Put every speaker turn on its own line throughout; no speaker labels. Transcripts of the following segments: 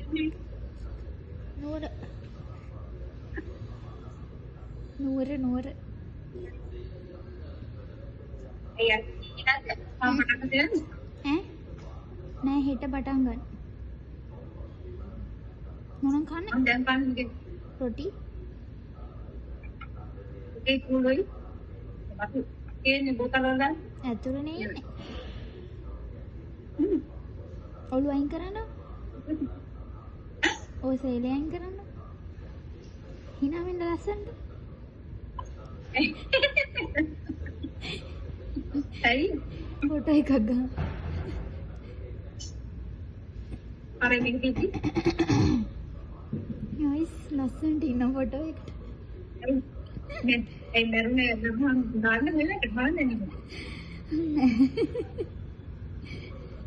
නුවර නුවර නුවර
අයියා ඉතින් මම දෙන්න
ඈ නෑ හෙට පටන් ගන්න මොනන් කන්නේ
මම දැන් කන්නේ
රොටි
ඒ කුළුයි බතු කේන්නේ බෝතල වල දාන්න
ඇතුළේ ඉන්නේ ඔළුව අයින් කරන්න ඔය සේලේ අයින් කරන්න hina වෙන්න ලස්සනට
ඇයි
ෆොටෝ එකක් ගන්න
අර මේක තියදී
නයිස් ලස්සනට ඉන්න ෆොටෝ එකට
මේ ඒ මරුනේ නම් දාන්න වෙලට බලන්නේ නේ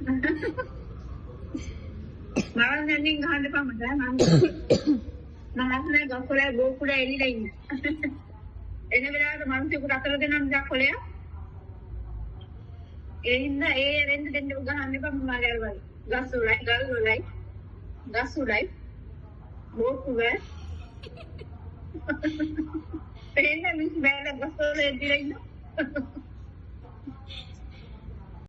මම දැන් ගහන්න පමද මම නහස්නේ ගොස්කොලේ ගෝකුඩ එළිලා ඉන්නේ එන වෙලාවට මනුස්සයෙකුට අතල දෙනම් දැක්කොලේ ඒ ඉන්න ඒ රෙන්ද දෙන්න ගහන්න එපා මම ආගල්වයි ගස් උලයි ගෝකුඩ එන්න මිස් බෑල ගොස්කොලේ එළිලා ඉන්න